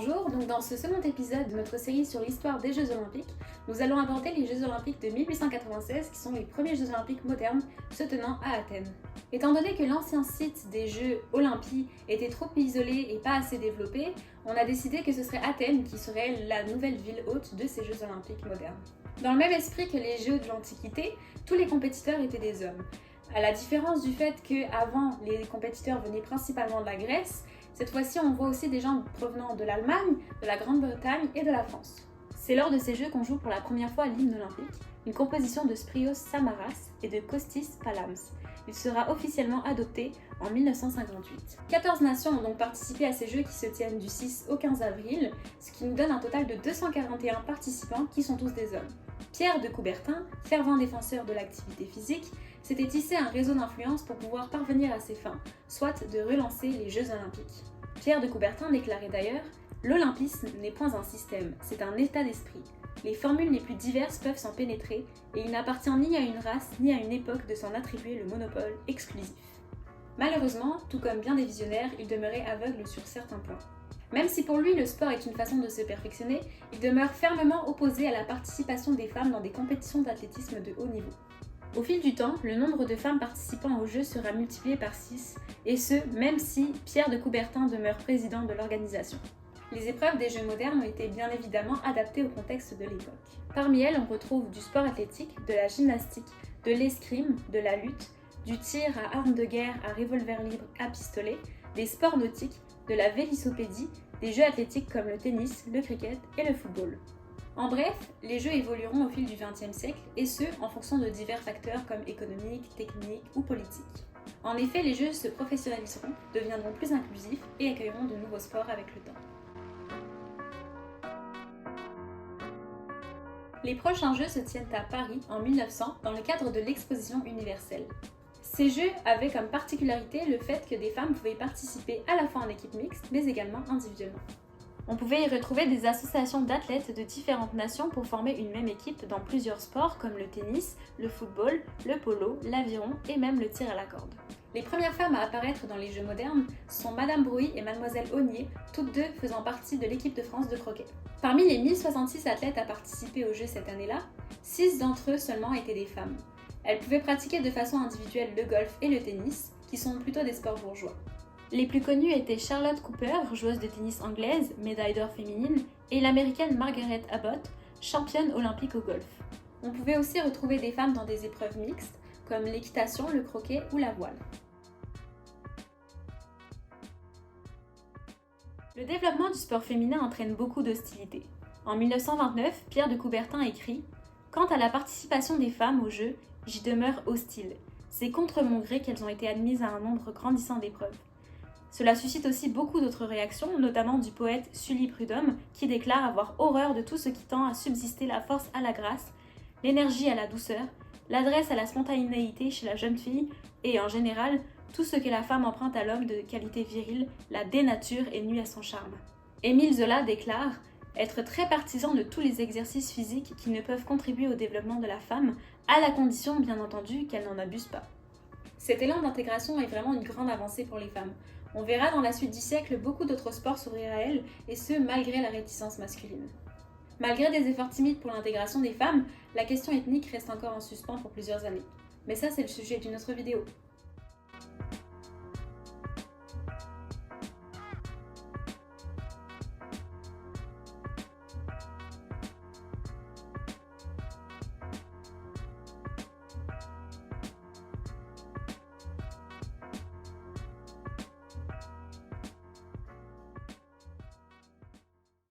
Bonjour, donc dans ce second épisode de notre série sur l'histoire des Jeux Olympiques, nous allons aborder les Jeux Olympiques de 1896 qui sont les premiers Jeux Olympiques modernes se tenant à Athènes. Étant donné que l'ancien site des Jeux Olympiques était trop isolé et pas assez développé, on a décidé que ce serait Athènes qui serait la nouvelle ville hôte de ces Jeux Olympiques modernes. Dans le même esprit que les Jeux de l'Antiquité, tous les compétiteurs étaient des hommes. À la différence du fait qu'avant, les compétiteurs venaient principalement de la Grèce, cette fois-ci on voit aussi des gens provenant de l'Allemagne, de la Grande-Bretagne et de la France. C'est lors de ces jeux qu'on joue pour la première fois l'hymne olympique, une composition de Spyros Samaras et de Kostis Palams. Il sera officiellement adopté en 1958. 14 nations ont donc participé à ces jeux qui se tiennent du 6 au 15 avril, ce qui nous donne un total de 241 participants qui sont tous des hommes. Pierre de Coubertin, fervent défenseur de l'activité physique, s'était tissé un réseau d'influence pour pouvoir parvenir à ses fins, soit de relancer les Jeux Olympiques. Pierre de Coubertin déclarait d'ailleurs « L'olympisme n'est point un système, c'est un état d'esprit. Les formules les plus diverses peuvent s'en pénétrer, et il n'appartient ni à une race ni à une époque de s'en attribuer le monopole exclusif. » Malheureusement, tout comme bien des visionnaires, il demeurait aveugle sur certains points. Même si pour lui le sport est une façon de se perfectionner, il demeure fermement opposé à la participation des femmes dans des compétitions d'athlétisme de haut niveau. Au fil du temps, le nombre de femmes participant aux Jeux sera multiplié par 6, et ce, même si Pierre de Coubertin demeure président de l'organisation. Les épreuves des Jeux modernes ont été bien évidemment adaptées au contexte de l'époque. Parmi elles, on retrouve du sport athlétique, de la gymnastique, de l'escrime, de la lutte, du tir à armes de guerre à revolver libre à pistolet, des sports nautiques, de la vélissopédie, des jeux athlétiques comme le tennis, le cricket et le football. En bref, les jeux évolueront au fil du XXe siècle, et ce, en fonction de divers facteurs comme économiques, techniques ou politiques. En effet, les jeux se professionnaliseront, deviendront plus inclusifs et accueilleront de nouveaux sports avec le temps. Les prochains Jeux se tiennent à Paris en 1900 dans le cadre de l'Exposition universelle. Ces Jeux avaient comme particularité le fait que des femmes pouvaient participer à la fois en équipe mixte, mais également individuellement. On pouvait y retrouver des associations d'athlètes de différentes nations pour former une même équipe dans plusieurs sports comme le tennis, le football, le polo, l'aviron et même le tir à la corde. Les premières femmes à apparaître dans les Jeux modernes sont Madame Brouy et Mademoiselle Ognier, toutes deux faisant partie de l'équipe de France de croquet. Parmi les 1066 athlètes à participer aux Jeux cette année-là, 6 d'entre eux seulement étaient des femmes. Elles pouvaient pratiquer de façon individuelle le golf et le tennis, qui sont plutôt des sports bourgeois. Les plus connus étaient Charlotte Cooper, joueuse de tennis anglaise, médaille d'or féminine, et l'américaine Margaret Abbott, championne olympique au golf. On pouvait aussi retrouver des femmes dans des épreuves mixtes, comme l'équitation, le croquet ou la voile. Le développement du sport féminin entraîne beaucoup d'hostilité. En 1929, Pierre de Coubertin écrit « Quant à la participation des femmes aux Jeux, j'y demeure hostile. C'est contre mon gré qu'elles ont été admises à un nombre grandissant d'épreuves. » Cela suscite aussi beaucoup d'autres réactions, notamment du poète Sully Prudhomme, qui déclare avoir horreur de tout ce qui tend à subsister la force à la grâce, l'énergie à la douceur, l'adresse à la spontanéité chez la jeune fille, et en général, tout ce que la femme emprunte à l'homme de qualité virile, la dénature et nuit à son charme. Émile Zola déclare être très partisan de tous les exercices physiques qui ne peuvent contribuer au développement de la femme, à la condition bien entendu qu'elle n'en abuse pas. Cet élan d'intégration est vraiment une grande avancée pour les femmes. On verra dans la suite du siècle beaucoup d'autres sports s'ouvrir à elles, et ce malgré la réticence masculine. Malgré des efforts timides pour l'intégration des femmes, la question ethnique reste encore en suspens pour plusieurs années. Mais ça c'est le sujet d'une autre vidéo.